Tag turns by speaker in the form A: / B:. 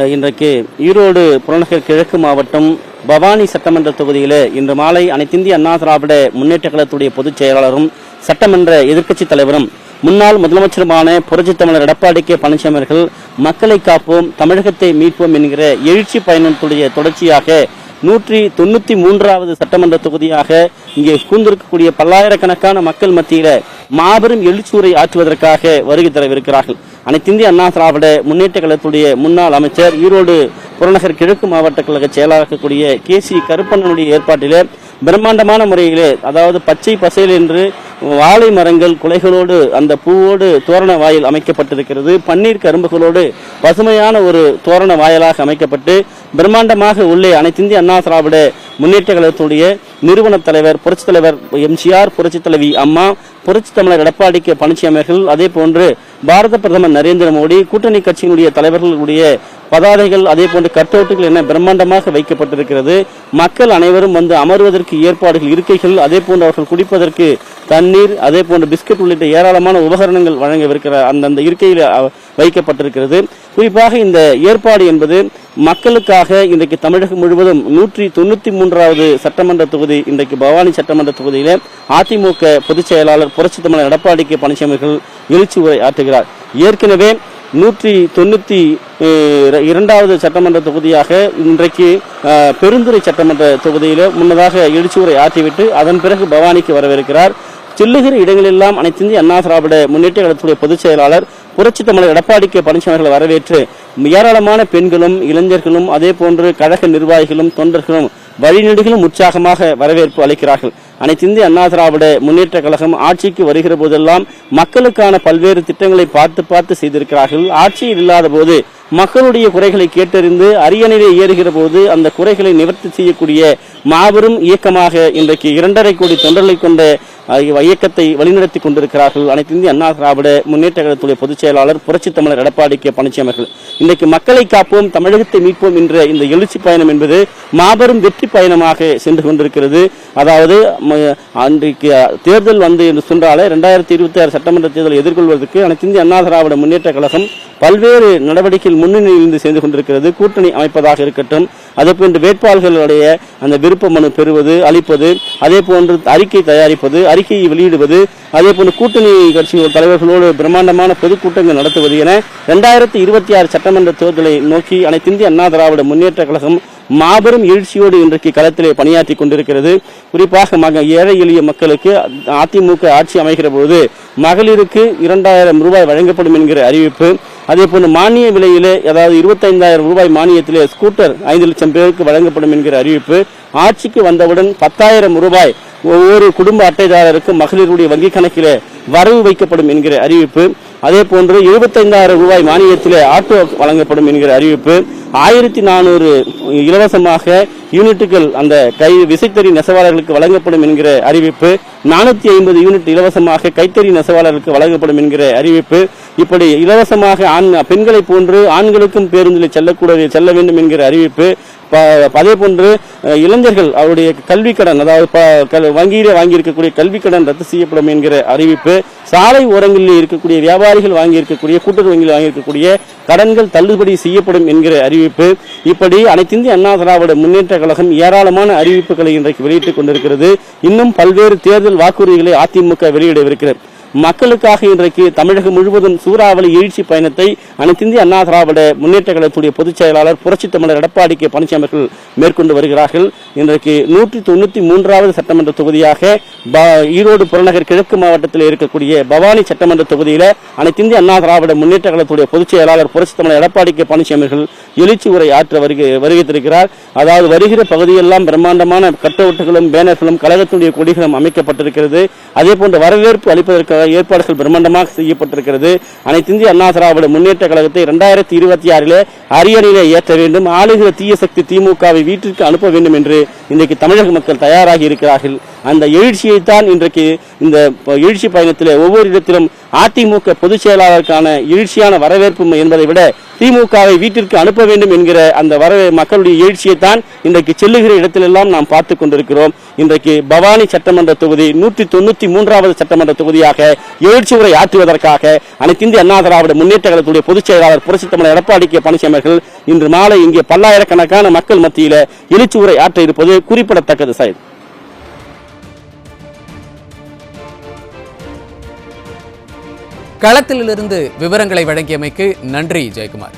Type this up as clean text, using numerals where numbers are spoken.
A: இன்றைக்கு ஈரோடு புறநகர் கிழக்கு மாவட்டம் பவானி சட்டமன்ற தொகுதியில் இன்று மாலை அனைத்திந்திய அண்ணா திராவிட முன்னேற்ற கழகத்துடைய பொதுச் செயலாளரும் சட்டமன்ற எதிர்க்கட்சித் தலைவரும் முன்னாள் முதலமைச்சருமான புரட்சித் தமிழர் எடப்பாடி கே பழனிசாமி அவர்கள் மக்களை காப்போம் தமிழகத்தை மீட்போம் என்கிற எழுச்சி பயணத்துடைய தொடர்ச்சியாக 193வது சட்டமன்ற தொகுதியாக இங்கே கூர்ந்திருக்கக்கூடிய பல்லாயிரக்கணக்கான மக்கள் மத்தியில மாபெரும் எழுச்சியுரை ஆற்றுவதற்காக வருகை தரவிருக்கிறார்கள். அனைத்திந்திய அண்ணா திராவிட முன்னேற்ற கழகத்துடைய முன்னாள் அமைச்சர் ஈரோடு புறநகர் கிழக்கு மாவட்ட கழக செயலாளர் கே.சி. கருப்பண்ணனுடைய ஏற்பாட்டிலே பிரம்மாண்டமான முறையிலே, அதாவது பச்சை பசேல் என்று வாழை மரங்கள் குலைகளோடு அந்த பூவோடு தோரண வாயில் அமைக்கப்பட்டிருக்கிறது. பன்னீர் கரும்புகளோடு பசுமையான ஒரு தோரண வாயிலாக அமைக்கப்பட்டு பிரம்மாண்டமாக உள்ளே அனைத்திந்திய அண்ணா திராவிட முன்னேற்ற கழகத்துடைய நிறுவன தலைவர் புரட்சித் தலைவர் எம்ஜிஆர், புரட்சித் தலைவி அம்மா, புரட்சித் தமிழர் எடப்பாடி கே பழனிசாமி அவர்கள், அதே போன்று பாரத பிரதமர் நரேந்திர மோடி, கூட்டணி கட்சியினுடைய தலைவர்களுடைய பதாதைகள், அதே போன்று கட்டவுட்டுகள் என பிரம்மாண்டமாக வைக்கப்பட்டிருக்கிறது. மக்கள் அனைவரும் வந்து அமர்வதற்கு ஏற்பாடுகள், இருக்கைகள், அதே போன்று அவர்கள் குடிப்பதற்கு தண்ணீர், அதே போன்று பிஸ்கட் உள்ளிட்ட ஏராளமான உபகரணங்கள் வழங்கவிருக்கிற அந்த இருக்கையில் வைக்கப்பட்டிருக்கிறது. குறிப்பாக இந்த ஏற்பாடு என்பது மக்களுக்காக இன்றைக்கு தமிழகம் முழுவதும் 193வது சட்டமன்ற தொகுதி இன்றைக்கு பவானி சட்டமன்ற தொகுதியில அதிமுக பொதுச் செயலாளர் புரட்சித் தமிழர் எடப்பாடி கே பழனிசாமி அவர்கள் எழுச்சி உரை ஆற்றுகிறார். ஏற்கனவே 192வது சட்டமன்ற தொகுதியாக இன்றைக்கு பெருந்துறை சட்டமன்ற தொகுதியில முன்னதாக எழுச்சி உரை ஆற்றிவிட்டு அதன் பிறகு பவானிக்கு வரவிருக்கிறார். செல்லுகிற இடங்களெல்லாம் அனைத்திந்திய அண்ணா திராவிட முன்னேற்ற கழகத்துடைய பொதுச் செயலாளர் புரட்சித் தமிழர் எடப்பாடி கே பழனிசாமி அவர்களை வரவேற்று ஏராளமான பெண்களும் இளைஞர்களும் அதே போன்று கழக நிர்வாகிகளும் தொண்டர்களும் வழிநெடுகளும் உற்சாகமாக வரவேற்பு அளிக்கிறார்கள். அனைத்திந்திய அண்ணா திராவிட முன்னேற்ற கழகம் ஆட்சிக்கு வருகிற போதெல்லாம் மக்களுக்கான பல்வேறு திட்டங்களை பார்த்து செய்திருக்கிறார்கள். ஆட்சியில் இல்லாத போது மக்களுடைய குறைகளை கேட்டறிந்து அரியணையிலே ஏறுகிற போது அந்த குறைகளை நிவர்த்தி செய்யக்கூடிய மாபெரும் இயக்கமாக இன்றைக்கு 2.5 கோடி தொண்டர்களை கொண்ட இயக்கத்தை வழிநடத்தி கொண்டிருக்கிறார்கள் அனைத்திந்திய அண்ணா திராவிட முன்னேற்ற கழகத்துடைய பொதுச் செயலாளர் புரட்சித் தமிழர் எடப்பாடி கே பழனிசாமி அவர்கள். இன்றைக்கு மக்களை காப்போம் தமிழகத்தை மீட்போம் என்ற இந்த எழுச்சி பயணம் என்பது மாபெரும் வெற்றி பயணமாக சென்று கொண்டிருக்கிறது. அதாவது அன்றைக்கு தேர்தல் என்று சொன்றாலே 2026 சட்டமன்ற தேர்தலை எதிர்கொள்வதற்கு அனைத்திந்திய அண்ணா திராவிட முன்னேற்ற கழகம் பல்வேறு நடவடிக்கைகள் முன்னணியிலிருந்து செய்து கொண்டிருக்கிறது. கூட்டணி அமைப்பதாக இருக்கட்டும், அதே போன்று வேட்பாளர்களுடைய அந்த விருப்ப மனு பெறுவது, அளிப்பது, அதே போன்று அறிக்கை தயாரிப்பது, அறிக்கையை வெளியிடுவது, அதே போன்று கூட்டணி கட்சிகள் தலைவர்களோடு பிரம்மாண்டமான பொதுக்கூட்டங்கள் நடத்துவது என 2026 சட்டமன்ற தேர்தலை நோக்கி அனைத்திந்திய அண்ணா திராவிட முன்னேற்ற கழகம் மாபெரும் எழுச்சியோடு இன்றைக்கு களத்திலே பணியாற்றி கொண்டிருக்கிறது. குறிப்பாக ஏழை எளிய மக்களுக்கு அதிமுக ஆட்சி அமைகிற போது மகளிருக்கு 2000 ரூபாய் வழங்கப்படும் என்கிற அறிவிப்பு, அதே போன்று மானிய விலையிலே, அதாவது 25,000 ரூபாய் மானியத்திலே ஸ்கூட்டர் 5 லட்சம் பேருக்கு வழங்கப்படும் என்கிற அறிவிப்பு, ஆட்சிக்கு வந்தவுடன் 10,000 ரூபாய் ஒவ்வொரு குடும்ப அட்டைதாரருக்கு மகளிருடைய வங்கிக் கணக்கிலே வரவு வைக்கப்படும் என்கிற அறிவிப்பு, அதே போன்று 75,000 ரூபாய் மானியத்திலே ஆட்டோ வழங்கப்படும் என்கிற அறிவிப்பு, 1400 இலவசமாக யூனிட்டுகள் அந்த விசைத்தறி நெசவாளர்களுக்கு வழங்கப்படும் என்கிற அறிவிப்பு, 450 யூனிட் இலவசமாக கைத்தறி நெசவாளர்களுக்கு வழங்கப்படும் என்கிற அறிவிப்பு, இப்படி இலவசமாக பெண்களை போன்று ஆண்களுக்கும் பேருந்தில் செல்ல வேண்டும் என்கிற அறிவிப்பு, அதே போன்று இளைஞர்கள் அவருடைய கல்வி கடன், அதாவது வங்கியிலே வாங்கியிருக்கக்கூடிய கல்வி கடன் ரத்து செய்யப்படும் என்கிற அறிவிப்பு, சாலை ஓரங்களில் இருக்கக்கூடிய வியாபாரிகள் வாங்கியிருக்கக்கூடிய கூட்டுறவு வங்கியில் வாங்கியிருக்கக்கூடிய கடன்கள் தள்ளுபடி செய்யப்படும் என்கிற அறிவிப்பு, இப்படி அனைத்திந்திய அண்ணா திராவிட முன்னேற்ற கழகம் ஏராளமான அறிவிப்புகளை இன்றைக்கு வெளியிட்டுக் கொண்டிருக்கிறது. இன்னும் பல்வேறு தேர்தல் வாக்குறுதிகளை அதிமுக வெளியிடவிருக்கிறது. மக்களுக்காக இன்றைக்கு தமிழகம் முழுவதும் சூறாவளி எழுச்சி பயணத்தை அனைத்திந்திய அண்ணா திராவிட முன்னேற்ற கழகத்துடைய பொதுச் செயலாளர் புரட்சித் தமிழர் எடப்பாடி கே பழனிசாமி அவர்கள் மேற்கொண்டு வருகிறார்கள். இன்றைக்கு 193வது சட்டமன்ற தொகுதியாக ஈரோடு புறநகர் கிழக்கு மாவட்டத்தில் இருக்கக்கூடிய பவானி சட்டமன்ற தொகுதியில அனைத்திந்திய அண்ணா திராவிட முன்னேற்ற கழகத்துடைய பொதுச் செயலாளர் புரட்சித் தமிழர் எடப்பாடி கே பழனிசாமி அவர்கள் எழுச்சி உரை ஆற்ற வருகித்திருக்கிறார். அதாவது வருகிற பகுதியெல்லாம் பிரம்மாண்டமான கட்டவுட்டுகளும் பேனர்களும் கழகத்துடைய கொடிகளும் அமைக்கப்பட்டிருக்கிறது. அதே போன்று வரவேற்பு அளிப்பதற்காக ஏற்பாடுகள் பிரம்மாண்டமாக செய்யப்பட்டிருக்கிறது. அனைத்திந்திய அண்ணா திராவிட முன்னேற்ற கழகத்தை 2026 அரியணையிலே ஏற்ற வேண்டும், ஆளுகிற தீய சக்தி திமுகவை வீட்டிற்கு அனுப்ப வேண்டும் என்று இன்றைக்கு தமிழக மக்கள் தயாராகி இருக்கிறார்கள். அந்த எழுச்சியைத்தான் இன்றைக்கு இந்த எழுச்சி பயணத்தில் ஒவ்வொரு இடத்திலும் அதிமுக பொதுச் செயலாளருக்கான எழுச்சியான வரவேற்பு என்பதை விட திமுகவை வீட்டிற்கு அனுப்ப வேண்டும் என்கிற அந்த மக்களுடைய எழுச்சியை தான் இன்றைக்கு செல்லுகிற இடத்திலெல்லாம் நாம் பார்த்து கொண்டிருக்கிறோம். இன்றைக்கு பவானி சட்டமன்ற தொகுதி 193வது சட்டமன்ற தொகுதியாக எழுச்சி உரை ஆற்றுவதற்காக அனைத்து இந்திய அண்ணா திராவிட முன்னேற்ற கழகத்துடைய பொதுச் செயலாளர் புரட்சித் தமிழர் எடப்பாடி கே பழனிசாமி அவர்கள் இன்று மாலை இங்கே பல்லாயிரக்கணக்கான மக்கள் மத்தியில் எழுச்சி உரை ஆற்ற இருப்பது குறிப்பிடத்தக்கது. சார்,
B: களத்திலிருந்து விவரங்களை வழங்கியமைக்கு நன்றி ஜெயக்குமார்.